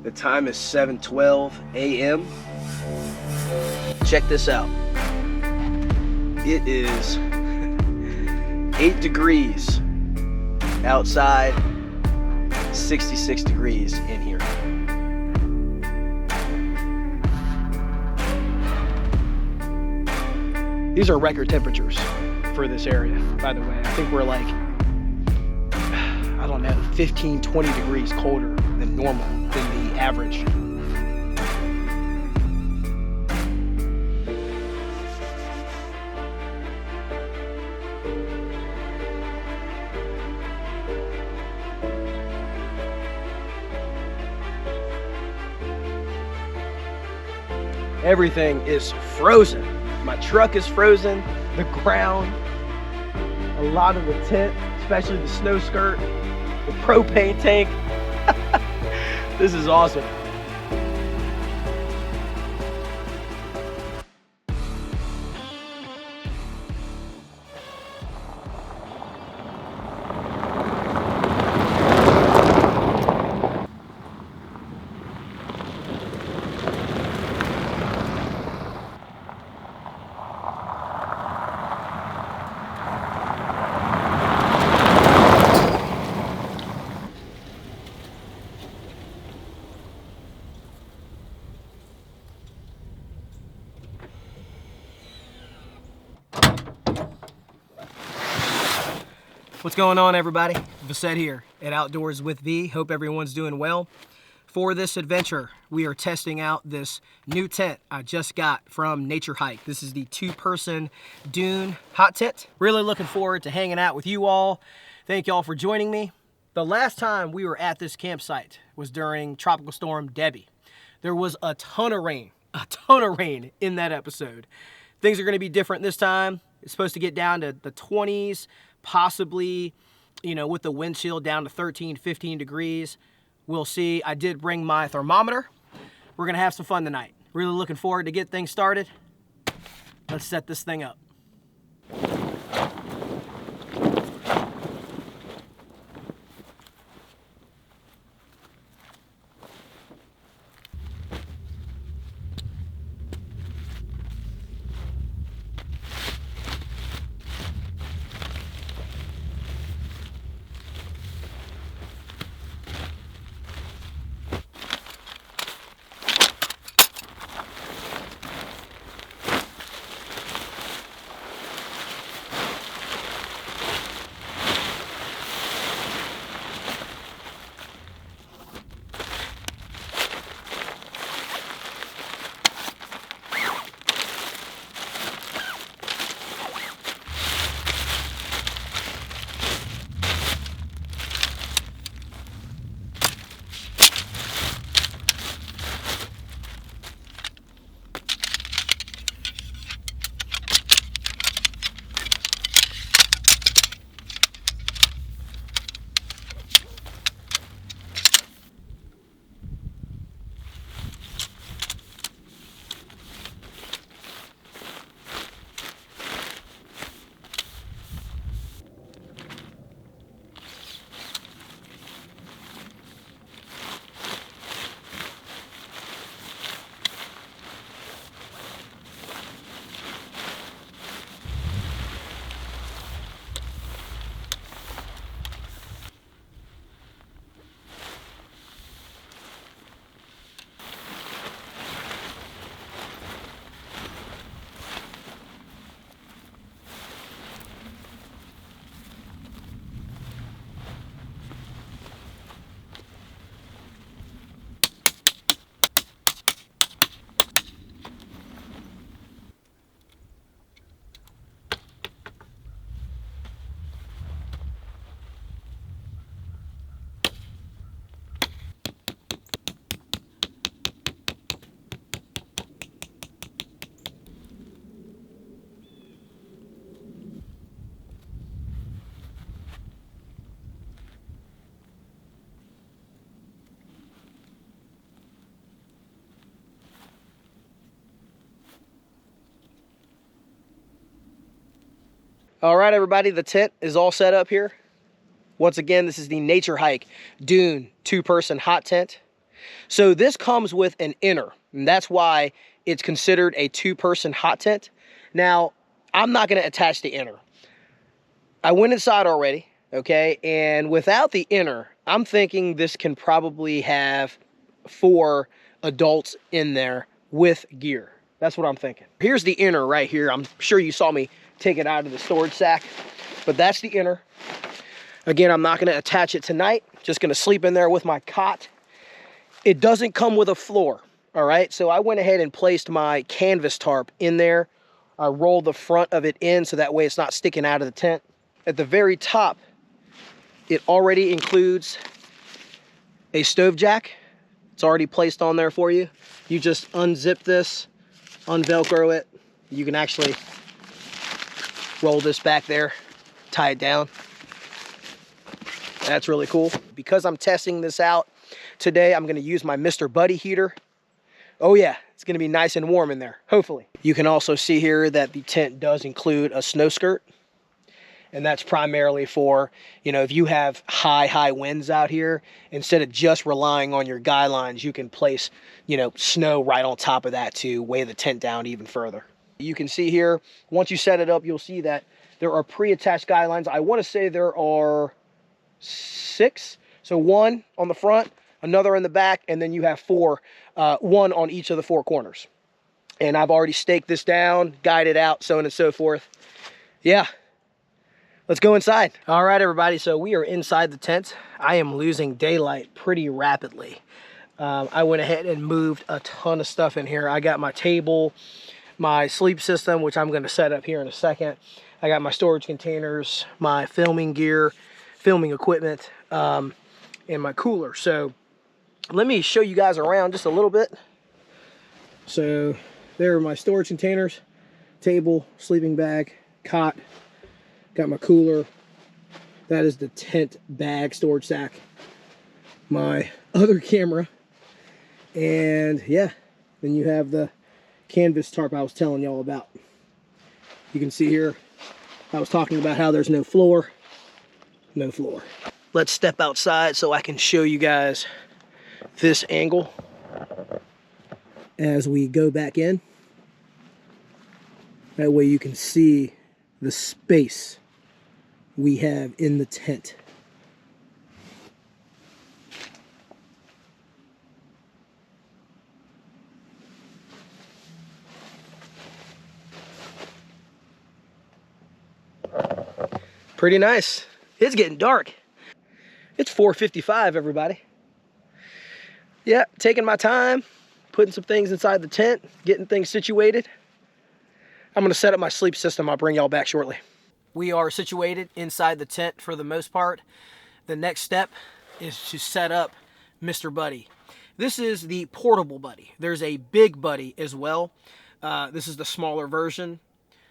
The time is 7:12 a.m. Check this out. It is 8 degrees outside, 66 degrees in here. These are record temperatures for this area, by the way. I think we're like, I don't know, 15, 20 degrees colder than normal, than the average. Everything is frozen. My truck is frozen, the ground, a lot of the tent, especially the snow skirt, the propane tank. This is awesome. What's going on, everybody? Vasset here at Outdoors with V. Hope everyone's doing well. For this adventure, we are testing out this new tent I just got from Naturehike. This is the 2-person Dune hot tent. Really looking forward to hanging out with you all. Thank y'all for joining me. The last time we were at this campsite was during Tropical Storm Debbie. There was a ton of rain in that episode. Things are gonna be different this time. It's supposed to get down to the 20s, possibly, with the wind chill down to 13, 15 degrees. We'll see. I did bring my thermometer. We're gonna have some fun tonight. Really looking forward to get things started. Let's set this thing up. All right, everybody, the tent is all set up here. Once again, this is the Naturehike Dune 2-person hot tent. So this comes with an inner, and that's why it's considered a two-person hot tent. Now, I'm not going to attach the inner. I went inside already, okay, and without the inner, I'm thinking this can probably have 4 adults in there with gear. That's what I'm thinking. Here's the inner right here. I'm sure you saw me take it out of the storage sack, but that's the inner. Again, I'm not going to attach it tonight. Just going to sleep in there with my cot. It doesn't come with a floor, all right? So I went ahead and placed my canvas tarp in there. I rolled the front of it in so that way it's not sticking out of the tent. At the very top, it already includes a stove jack. It's already placed on there for you. You just unzip this, unvelcro it. You can actually roll this back there, tie it down. That's really cool. Because I'm testing this out today, I'm gonna use my Mr. Buddy heater. Oh yeah, it's gonna be nice and warm in there, hopefully. You can also see here that the tent does include a snow skirt. And that's primarily for, you know, if you have high winds out here, instead of just relying on your guy lines, you can place, you know, snow right on top of that to weigh the tent down even further. You can see here, once you set it up, you'll see that there are pre-attached guy lines. I want to say there are 6. So 1 on the front, another in the back, and then you have 4, 1 on each of the 4 corners. And I've already staked this down, guided out, so on and so forth. Yeah. Let's go inside. All right, everybody, so we are inside the tent. I am losing daylight pretty rapidly. I went ahead and moved a ton of stuff in here. I got my table, my sleep system, which I'm gonna set up here in a second. I got my storage containers, my filming gear, filming equipment, and my cooler. So let me show you guys around just a little bit. So there are my storage containers, table, sleeping bag, cot. Got my cooler. That is the tent bag storage sack. My other camera. And yeah, then you have the canvas tarp I was telling y'all about. You can see here, I was talking about how there's no floor. No floor. Let's step outside so I can show you guys this angle as we go back in. That way you can see the space we have in the tent. Pretty nice. It's getting dark. It's 4:55, everybody. Yeah, taking my time, putting some things inside the tent, getting things situated. I'm gonna set up my sleep system. I'll bring y'all back shortly. We are situated inside the tent for the most part. The next step is to set up Mr. Buddy. This is the portable Buddy. There's a big Buddy as well. This is the smaller version.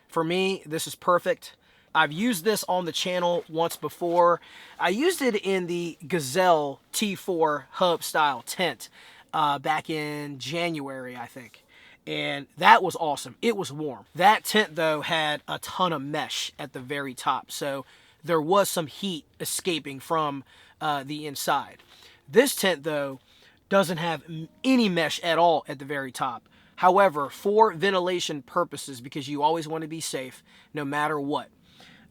For me, this is perfect. I've used this on the channel once before. I used it in the Gazelle T4 hub style tent back in January, I think. And that was awesome. It was warm. That tent, though, had a ton of mesh at the very top. So there was some heat escaping from the inside. This tent, though, doesn't have any mesh at all at the very top. However, for ventilation purposes, because you always want to be safe no matter what,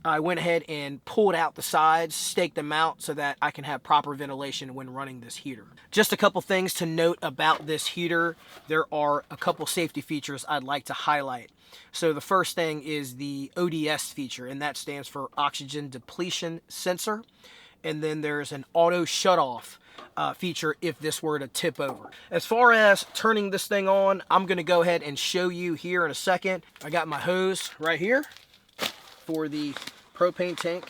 I went ahead and pulled out the sides, staked them out so that I can have proper ventilation when running this heater. Just a couple things to note about this heater. There are a couple safety features I'd like to highlight. So the first thing is the ODS feature, and that stands for Oxygen Depletion Sensor. And then there's an auto shutoff feature if this were to tip over. As far as turning this thing on, I'm gonna go ahead and show you here in a second. I got my hose right here for the propane tank.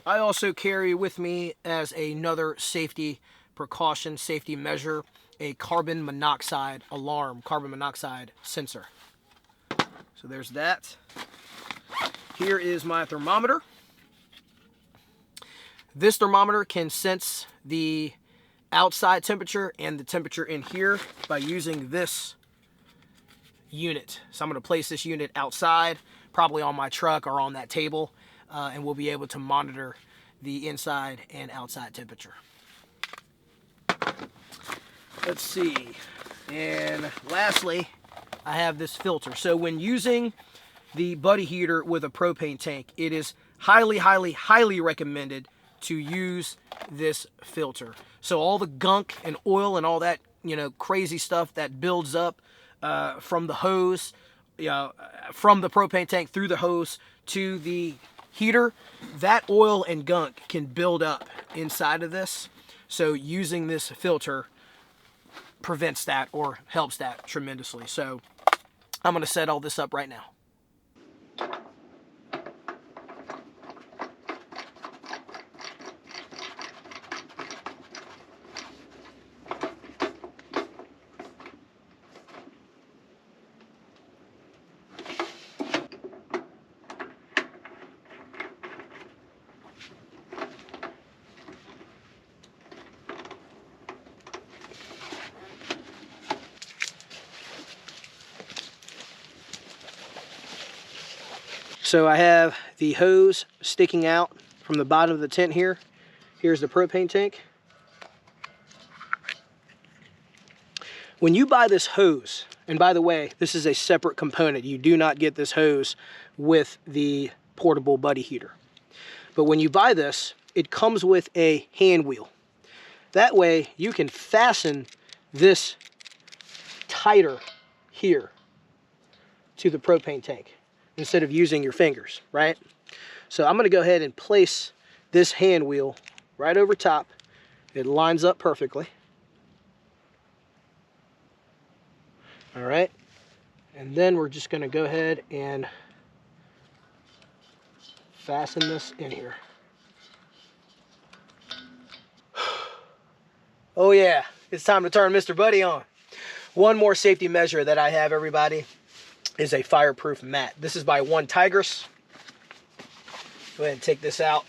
I also carry with me as another safety precaution, safety measure, a carbon monoxide alarm, carbon monoxide sensor. So there's that. Here is my thermometer. This thermometer can sense the outside temperature and the temperature in here by using this unit. So I'm going to place this unit outside, probably on my truck or on that table, and we'll be able to monitor the inside and outside temperature. Let's see. And lastly, I have this filter. So when using the buddy heater with a propane tank, it is highly, highly, highly recommended to use this filter. So all the gunk and oil and all that, crazy stuff that builds up from the hose, from the propane tank through the hose to the heater, that oil and gunk can build up inside of this. So using this filter prevents that or helps that tremendously. So I'm going to set all this up right now. So I have the hose sticking out from the bottom of the tent here. Here's the propane tank. When you buy this hose, and by the way, this is a separate component. You do not get this hose with the portable buddy heater. But when you buy this, it comes with a hand wheel. That way you can fasten this tighter here to the propane tank instead of using your fingers, right? So I'm gonna go ahead and place this hand wheel right over top. It lines up perfectly. All right, and then we're just gonna go ahead and fasten this in here. Oh yeah, it's time to turn Mr. Buddy on. One more safety measure that I have, everybody, is a fireproof mat. This is by One Tigris. Go ahead and take this out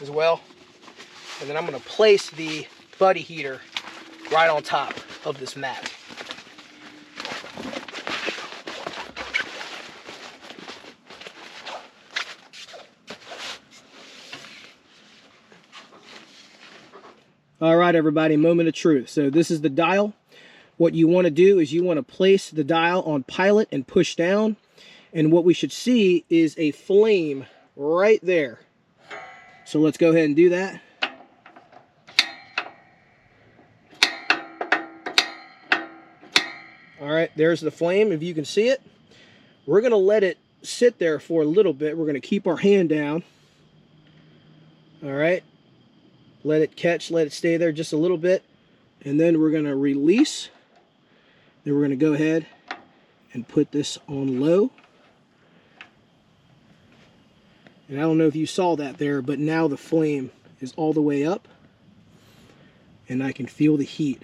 as well. And then I'm gonna place the buddy heater right on top of this mat. All right, everybody, moment of truth. So this is the dial. What you want to do is you want to place the dial on pilot and push down. And what we should see is a flame right there. So let's go ahead and do that. All right, there's the flame, if you can see it. We're going to let it sit there for a little bit. We're going to keep our hand down. All right. Let it catch, let it stay there just a little bit. And then we're going to release. Then we're going to go ahead and put this on low. And I don't know if you saw that there, but now the flame is all the way up. And I can feel the heat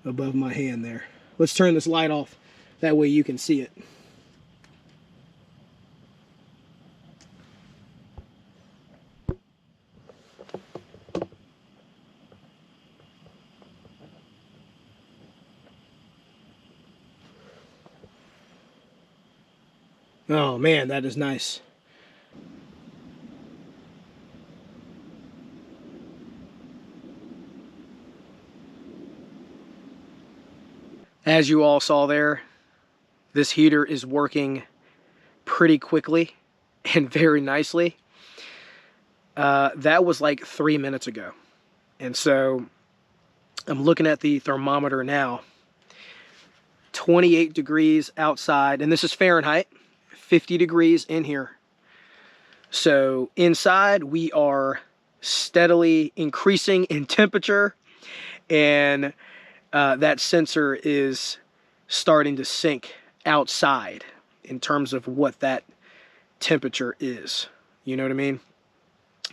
above my hand there. Let's turn this light off. That way you can see it. Oh man, that is nice. As you all saw there, this heater is working pretty quickly and very nicely. That was like 3 minutes ago. And so I'm looking at the thermometer now. 28 degrees outside, and this is Fahrenheit. 50 degrees in here. So inside we are steadily increasing in temperature, and that sensor is starting to sink outside in terms of what that temperature is. You know what I mean?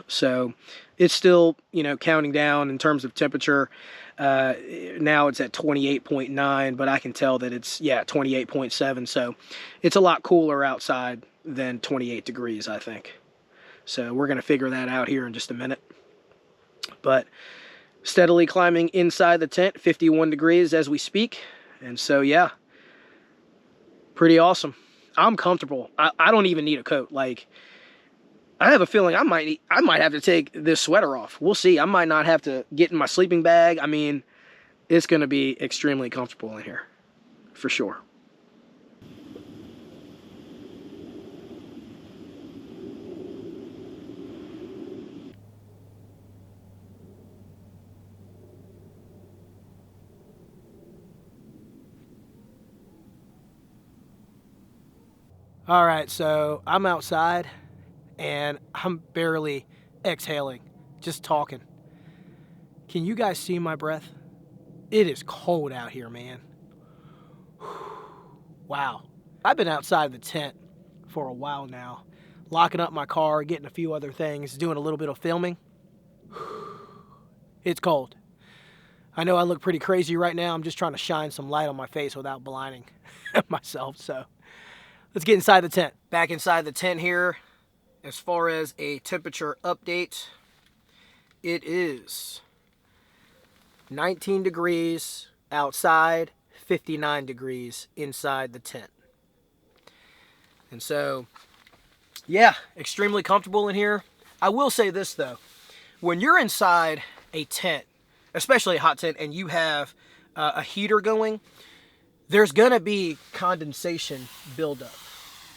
So it's still, counting down in terms of temperature. Now it's at 28.9, but I can tell that it's, 28.7. So it's a lot cooler outside than 28 degrees, I think. So we're going to figure that out here in just a minute. But steadily climbing inside the tent, 51 degrees as we speak. And so, yeah, pretty awesome. I'm comfortable. I don't even need a coat. Like, I have a feeling I might have to take this sweater off. We'll see. I might not have to get in my sleeping bag. I mean, it's going to be extremely comfortable in here, for sure. All right, so I'm outside and I'm barely exhaling, just talking. Can you guys see my breath? It is cold out here, man. Wow. I've been outside of the tent for a while now, locking up my car, getting a few other things, doing a little bit of filming. It's cold. I know I look pretty crazy right now. I'm just trying to shine some light on my face without blinding myself. So let's get inside the tent. Back inside the tent here. As far as a temperature update, it is 19 degrees outside, 59 degrees inside the tent. And so, yeah, extremely comfortable in here. I will say this though, when you're inside a tent, especially a hot tent, and you have a heater going, there's gonna be condensation buildup.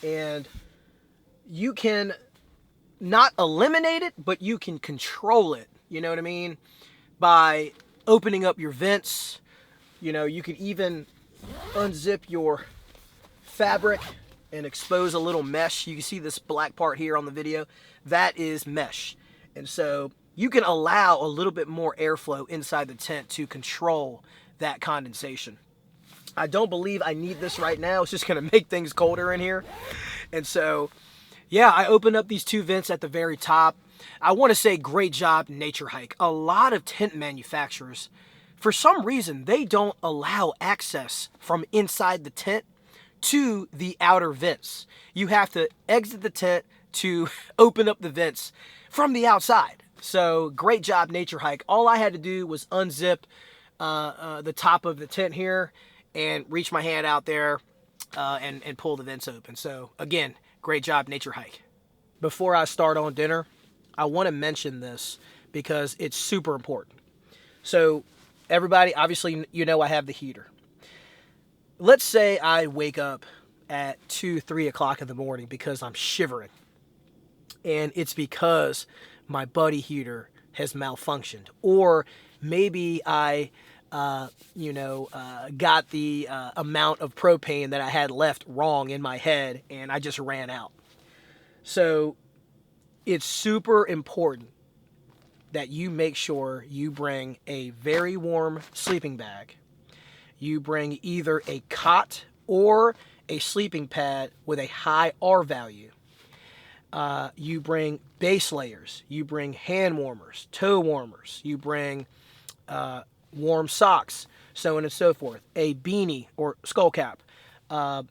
And you can not eliminate it, but you can control it, you know what I mean? By opening up your vents. You know, you could even unzip your fabric and expose a little mesh. You can see this black part here on the video. That is mesh. And so you can allow a little bit more airflow inside the tent to control that condensation. I don't believe I need this right now. It's just going to make things colder in here. And so, yeah, I opened up these two vents at the very top. I want to say great job, Naturehike. A lot of tent manufacturers, for some reason, they don't allow access from inside the tent to the outer vents. You have to exit the tent to open up the vents from the outside. So great job, Naturehike. All I had to do was unzip the top of the tent here and reach my hand out there and pull the vents open. So again, great job, Naturehike. Before I start on dinner, I want to mention this because it's super important. So everybody, obviously, you know I have the heater. Let's say I wake up at 2, 3 o'clock in the morning because I'm shivering. And it's because my buddy heater has malfunctioned. Or maybe I, got the amount of propane that I had left wrong in my head and I just ran out. So it's super important that you make sure you bring a very warm sleeping bag. You bring either a cot or a sleeping pad with a high R value. You bring base layers. You bring hand warmers, toe warmers. You bring warm socks, so on and so forth. A beanie or skull cap. A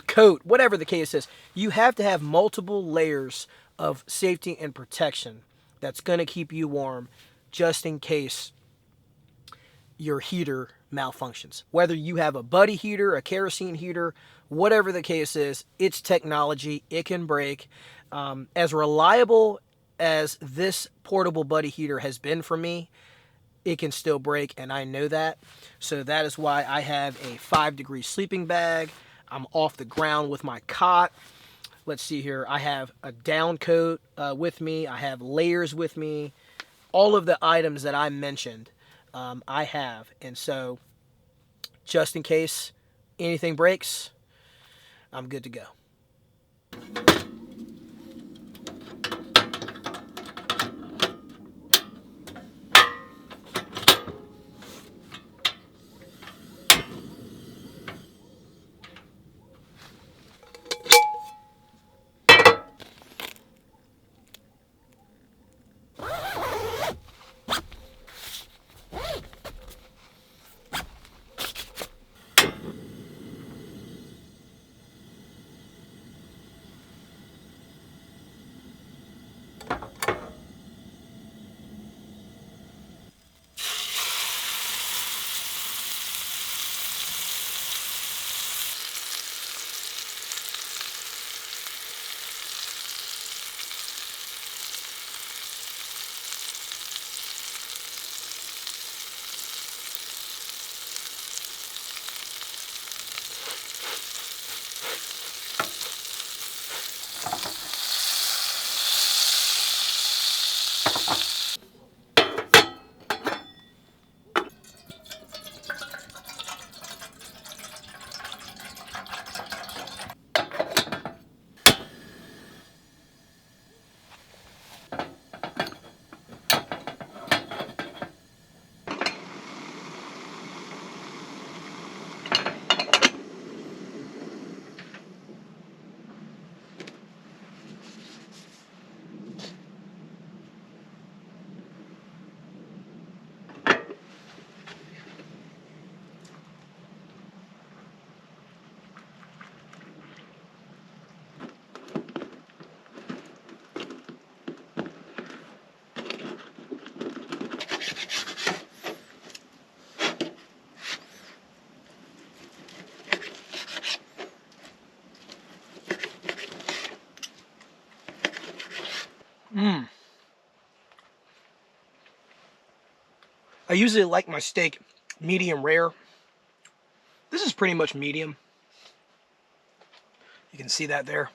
coat, whatever the case is. You have to have multiple layers of safety and protection that's going to keep you warm just in case your heater malfunctions. Whether you have a buddy heater, a kerosene heater, whatever the case is, it's technology. It can break. As reliable as this portable buddy heater has been for me, it can still break, and I know that. So that is why I have a 5-degree sleeping bag. I'm off the ground with my cot. Let's see here. I have a down coat with me. I have layers with me. All of the items that I mentioned, I have. And so, just in case anything breaks, I'm good to go. I usually like my steak medium rare. This is pretty much medium. You can see that there.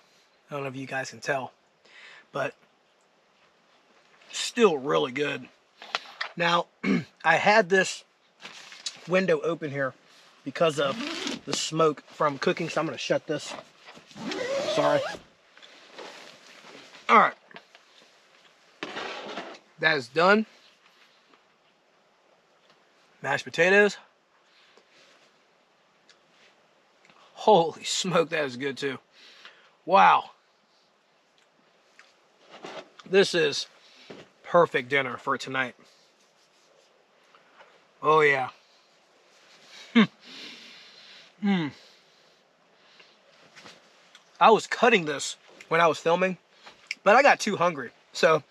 I don't know if you guys can tell, but still really good. Now, I had this window open here because of the smoke from cooking, so I'm going to shut this. Sorry. All right. That is done. Mashed potatoes. Holy smoke, that is good too. Wow. This is perfect dinner for tonight. Oh yeah. I was cutting this when I was filming, but I got too hungry. So,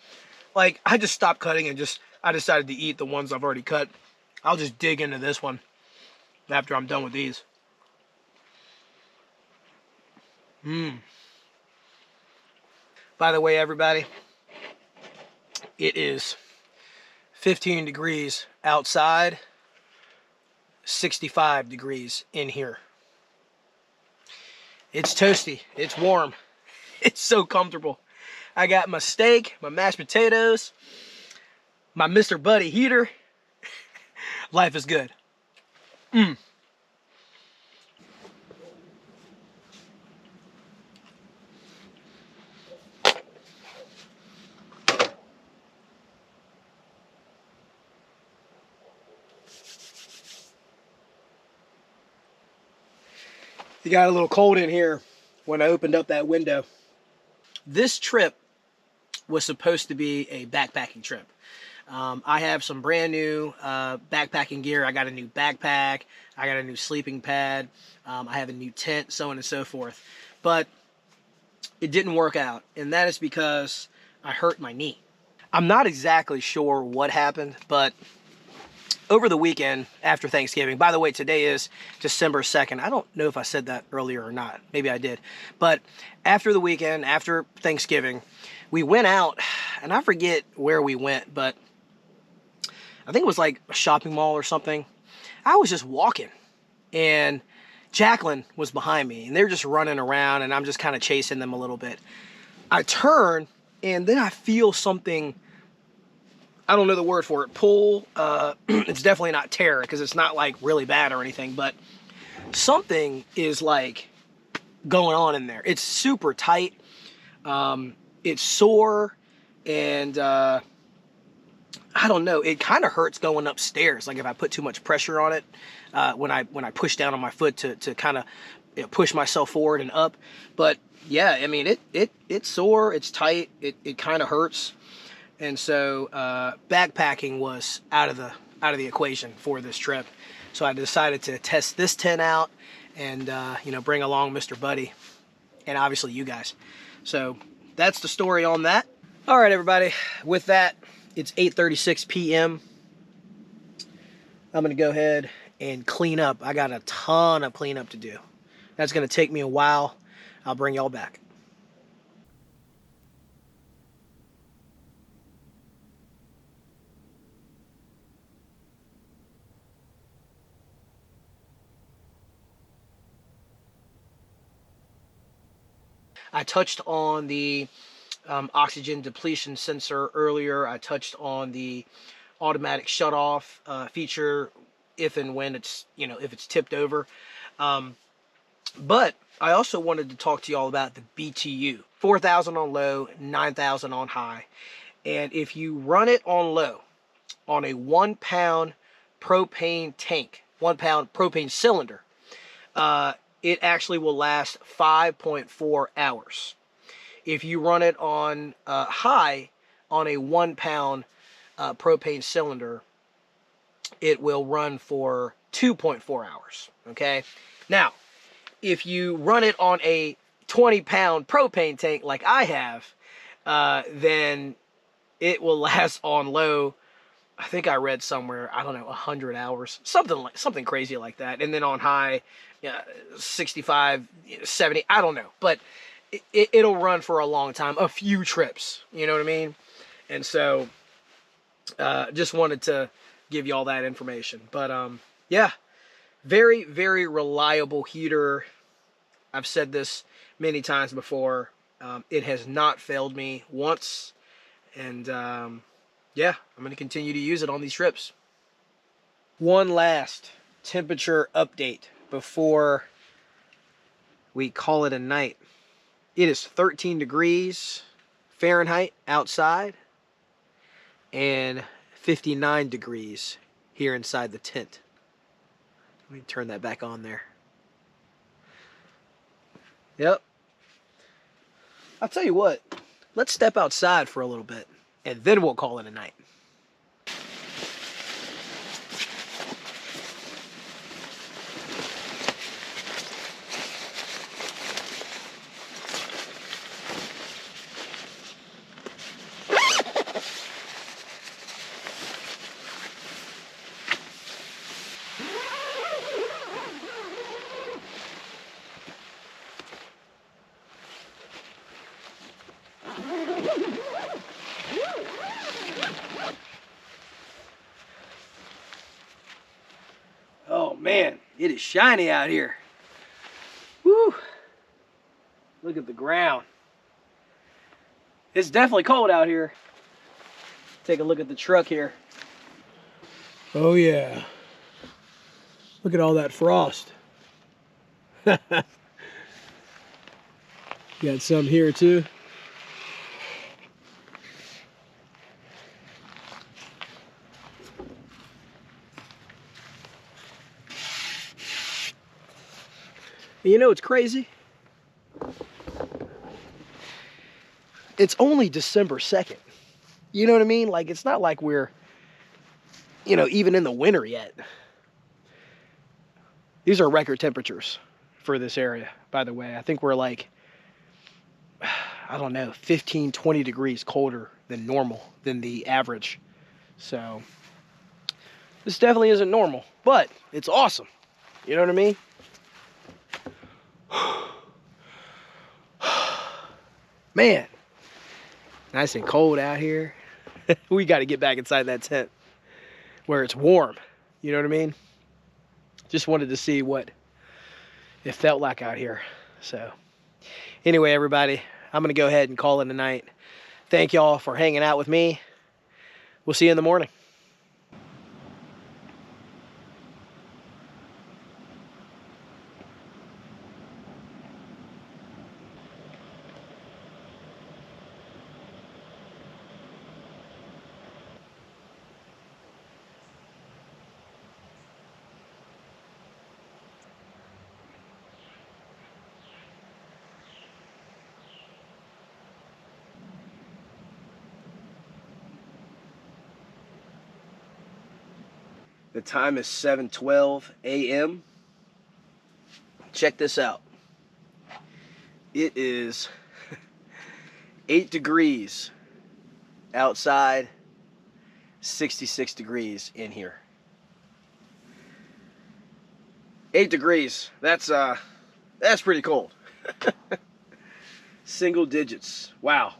like, I just stopped cutting and I decided to eat the ones I've already cut. I'll just dig into this one after I'm done with these. By the way, everybody, it is 15 degrees outside, 65 degrees in here. It's toasty. It's warm. It's so comfortable. I got my steak, my mashed potatoes, my Mr. Buddy heater. Life is good. It got a little cold in here when I opened up that window. This trip was supposed to be a backpacking trip. I have some brand new backpacking gear. I got a new backpack. I got a new sleeping pad. I have a new tent, so on and so forth. But it didn't work out, and that is because I hurt my knee. I'm not exactly sure what happened, but over the weekend after Thanksgiving, by the way, today is December 2nd. I don't know if I said that earlier or not. Maybe I did. But after the weekend, after Thanksgiving, we went out, and I forget where we went, but I think it was like a shopping mall or something. I was just walking, and Jacqueline was behind me, and they're just running around, and I'm just kind of chasing them a little bit. I turn, and then I feel something, I don't know the word for it, pull. It's definitely not tear, because it's not like really bad or anything, but something is like going on in there. It's super tight. It's sore, and I don't know. It kind of hurts going upstairs. Like if I put too much pressure on it, when I push down on my foot to kind of push myself forward and up. But yeah, I mean it's sore. It's tight. It kind of hurts. And so backpacking was out of the equation for this trip. So I decided to test this tent out and bring along Mr. Buddy and obviously you guys. So that's the story on that. All right, everybody. With that, it's 8:36 p.m. I'm going to go ahead and clean up. I got a ton of cleanup to do. That's going to take me a while. I'll bring y'all back. I touched on the oxygen depletion sensor earlier. I touched on the automatic shut-off feature if and when it's, if it's tipped over. But I also wanted to talk to you all about the BTU. 4,000 on low, 9,000 on high. And if you run it on low, on a 1 pound propane tank, 1 pound propane cylinder, it actually will last 5.4 hours. If you run it on high, on a 1 pound propane cylinder, it will run for 2.4 hours. Okay. Now, if you run it on a 20 pound propane tank like I have, then it will last on low. I think I read somewhere, I don't know, 100 hours, something crazy like that. And then on high, 65, 70, I don't know. But it'll run for a long time, a few trips, you know what I mean? And so just wanted to give you all that information. But yeah, very, very reliable heater. I've said this many times before. It has not failed me once. And yeah, I'm going to continue to use it on these trips. One last temperature update before we call it a night. It is 13 degrees Fahrenheit outside and 59 degrees here inside the tent. Let me turn that back on there. Yep. I'll tell you what, let's step outside for a little bit and then we'll call it a night. Oh man, it is shiny out here. Woo! Look at the ground. It's definitely cold out here. Take a look at the truck here. Oh yeah. Look at all that frost. Got some here too. You know what's crazy? It's only December 2nd. You know what I mean? Like, it's not like we're, even in the winter yet. These are record temperatures for this area, by the way. I think we're like, I don't know, 15, 20 degrees colder than normal, than the average. So, this definitely isn't normal, but it's awesome. You know what I mean? Man, nice and cold out here. We got to get back inside that tent where it's warm. You know what I mean? Just wanted to see what it felt like out here. So anyway, everybody, I'm going to go ahead and call it a night. Thank y'all for hanging out with me. We'll see you in the morning. The time is 7:12 a.m. Check this out. It is 8 degrees outside, 66 degrees in here. 8 degrees. That's pretty cold. Single digits. Wow.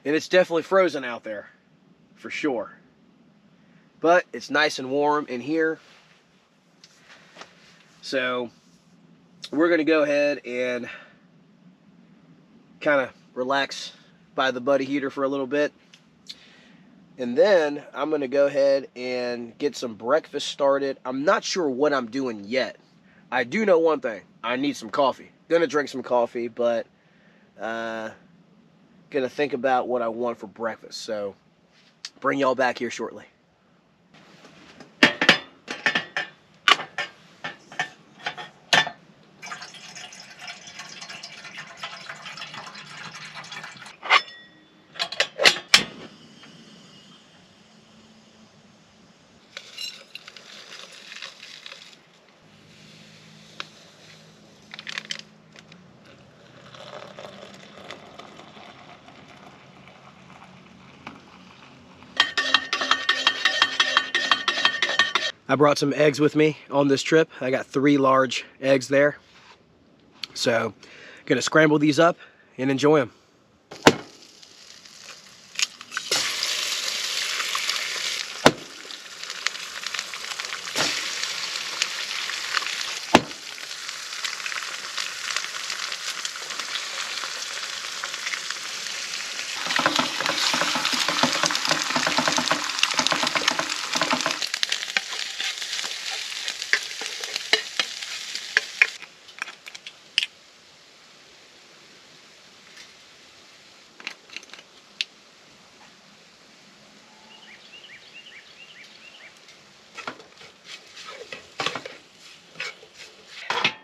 And it's definitely frozen out there, for sure. But it's nice and warm in here. So we're going to go ahead and kind of relax by the buddy heater for a little bit. And then I'm going to go ahead and get some breakfast started. I'm not sure what I'm doing yet. I do know one thing. I need some coffee. Gonna drink some coffee, but gonna think about what I want for breakfast. So bring y'all back here shortly. I brought some eggs with me on this trip. I got 3 large eggs there. So, gonna scramble these up and enjoy them.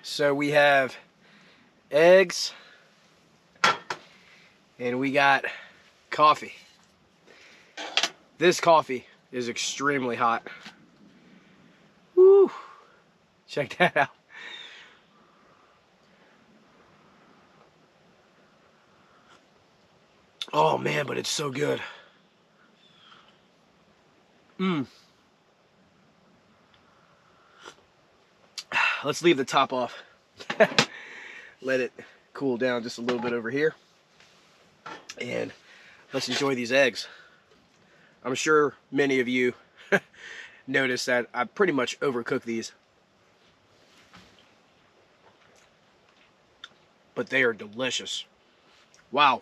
So we have eggs and we got coffee. This coffee is extremely hot. Woo! Check that out. Oh man, but it's so good. Let's leave the top off. Let it cool down just a little bit over here. And let's enjoy these eggs. I'm sure many of you noticed that I pretty much overcooked these. But they are delicious. Wow.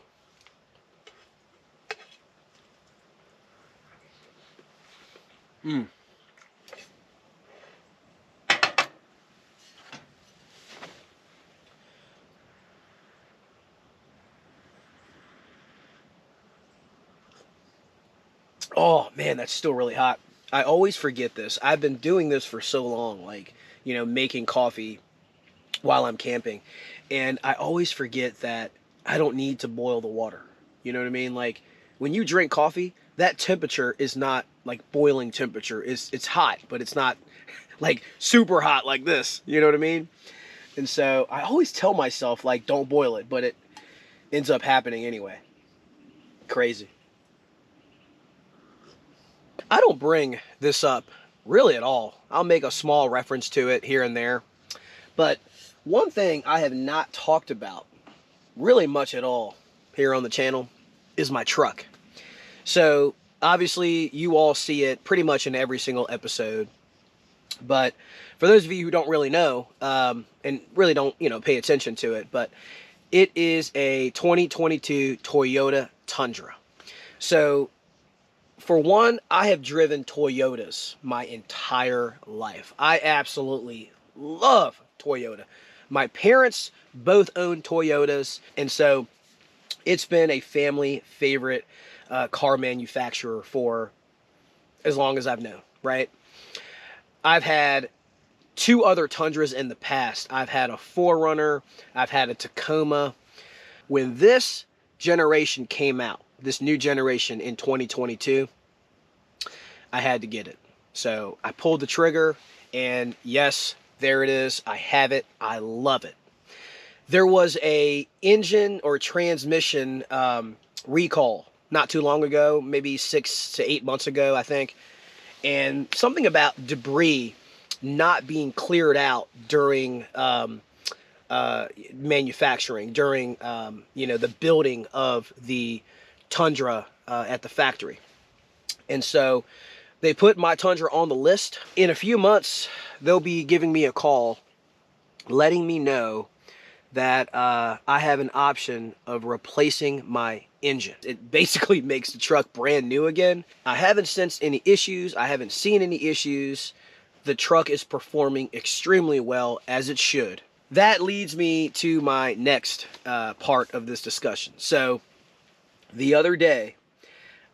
Oh man, that's still really hot. I always forget this. I've been doing this for so long, like, you know, making coffee while I'm camping. And I always forget that I don't need to boil the water. You know what I mean? Like, when you drink coffee, that temperature is not like boiling temperature. It's hot, but it's not like super hot like this. You know what I mean? And so I always tell myself, like, don't boil it, but it ends up happening anyway. Crazy. I don't bring this up really at all. I'll make a small reference to it here and there. But one thing I have not talked about really much at all here on the channel is my truck. So obviously you all see it pretty much in every single episode. But for those of you who don't really know, and really don't, you know, pay attention to it, but it is a 2022 Toyota Tundra. So for one, I have driven Toyotas my entire life. I absolutely love Toyota. My parents both own Toyotas, and so it's been a family favorite car manufacturer for as long as I've known, right? I've had 2 other Tundras in the past. I've had a 4Runner, I've had a Tacoma. When this generation came out, this new generation in 2022, I had to get it. So I pulled the trigger, and yes, there it is. I have it. I love it. There was a engine or transmission recall not too long ago, maybe 6 to 8 months ago, I think. And something about debris not being cleared out during manufacturing, during you know, the building of the Tundra at the factory. And so they put my Tundra on the list. In a few months, they'll be giving me a call, letting me know that I have an option of replacing my engine. It basically makes the truck brand new again. I haven't sensed any issues. I haven't seen any issues. The truck is performing extremely well, as it should. That leads me to my next part of this discussion. So the other day,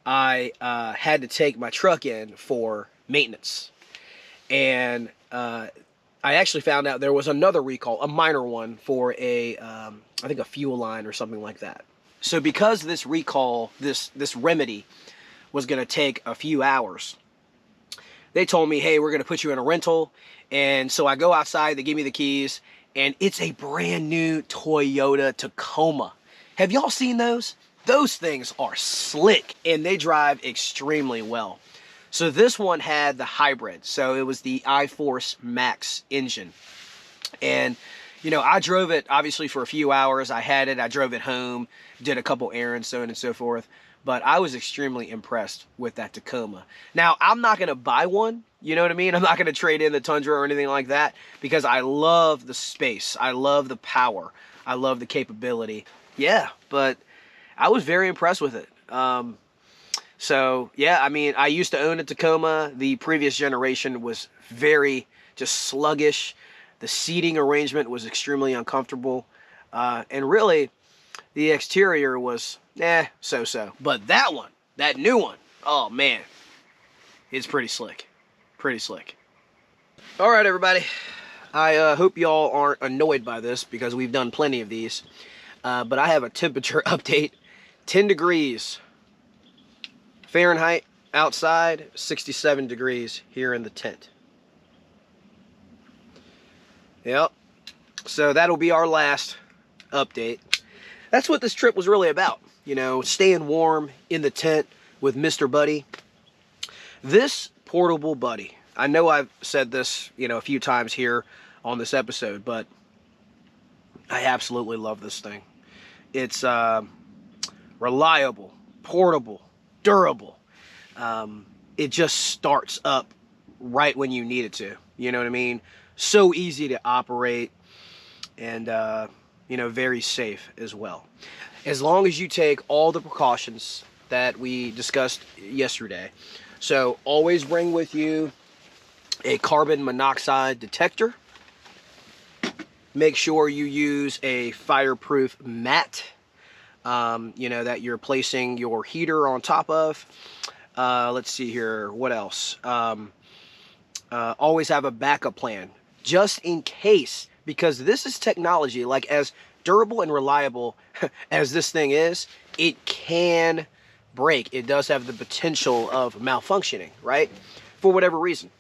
I had to take my truck in for maintenance. And I actually found out there was another recall, a minor one, for a, I think a fuel line or something like that. So because this recall, this remedy was going to take a few hours, they told me, hey, we're going to put you in a rental. And so I go outside, they give me the keys, and it's a brand new Toyota Tacoma. Have y'all seen those? Those things are slick, and they drive extremely well. So this one had the hybrid. So it was the iForce Max engine. And, you know, I drove it obviously for a few hours. I had it, I drove it home, did a couple errands, so on and so forth. But I was extremely impressed with that Tacoma. Now, I'm not going to buy one. You know what I mean? I'm not going to trade in the Tundra or anything like that because I love the space. I love the power. I love the capability. Yeah, but I was very impressed with it. So, yeah, I mean, I used to own a Tacoma. The previous generation was very just sluggish. The seating arrangement was extremely uncomfortable. And really, the exterior was, so-so. But that one, that new one, oh, man, it's pretty slick. Pretty slick. All right, everybody. I hope y'all aren't annoyed by this because we've done plenty of these. But I have a temperature update. 10 degrees Fahrenheit outside, 67 degrees here in the tent. Yep. So that'll be our last update. That's what this trip was really about. You know, staying warm in the tent with Mr. Buddy. This portable buddy. I know I've said this, you know, a few times here on this episode, but I absolutely love this thing. It's reliable, portable, durable. It just starts up right when you need it to. You know what I mean? So easy to operate and, you know, very safe as well. As long as you take all the precautions that we discussed yesterday. So always bring with you a carbon monoxide detector. Make sure you use a fireproof mat, you know, that you're placing your heater on top of. Let's see here. What else? Always have a backup plan just in case, because this is technology. Like, as durable and reliable as this thing is, it can break. It does have the potential of malfunctioning, right? For whatever reason.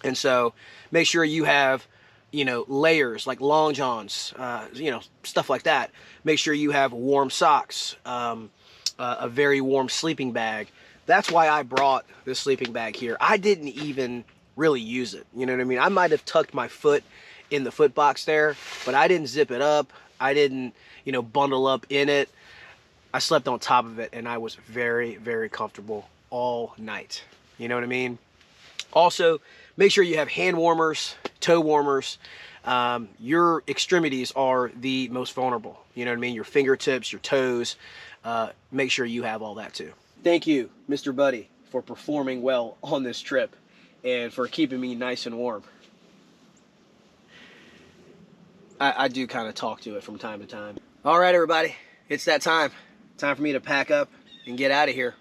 And so make sure you have, you know, layers like long johns, you know, stuff like that. Make sure you have warm socks, a very warm sleeping bag. That's why I brought this sleeping bag here. I didn't even really use it. You know what I mean? I might have tucked my foot in the foot box there, but I didn't zip it up. I didn't, you know, bundle up in it. I slept on top of it and I was very, very comfortable all night. You know what I mean? Also, make sure you have hand warmers, toe warmers. Your extremities are the most vulnerable. You know what I mean? Your fingertips, your toes. Make sure you have all that too. Thank you, Mr. Buddy, for performing well on this trip and for keeping me nice and warm. I do kind of talk to it from time to time. All right, everybody, it's that time. Time for me to pack up and get out of here.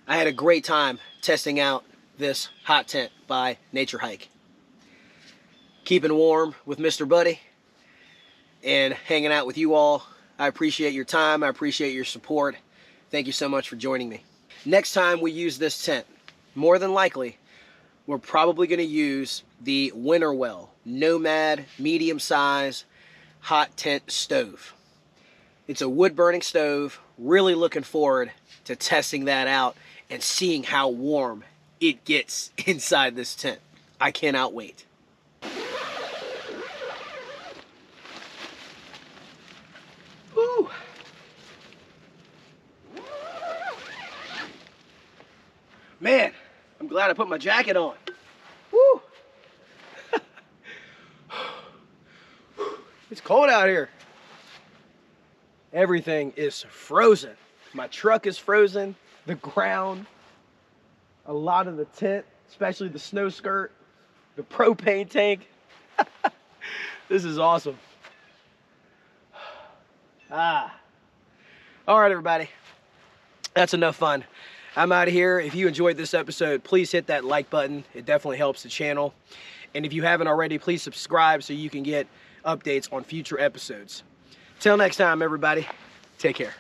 I had a great time testing out this hot tent by Naturehike. Keeping warm with Mr. Buddy and hanging out with you all. I appreciate your time. I appreciate your support. Thank you so much for joining me. Next time we use this tent, more than likely, we're probably going to use the Winterwell Nomad medium size hot tent stove. It's a wood burning stove. Really looking forward to testing that out and seeing how warm it gets inside this tent. I cannot wait. Woo. Man, I'm glad I put my jacket on. Woo. It's cold out here. Everything is frozen. My truck is frozen, the ground, a lot of the tent, especially the snow skirt, the propane tank. This is awesome. All right, everybody. That's enough fun. I'm out of here. If you enjoyed this episode, please hit that like button. It definitely helps the channel. And if you haven't already, please subscribe so you can get updates on future episodes. Till next time, everybody, take care.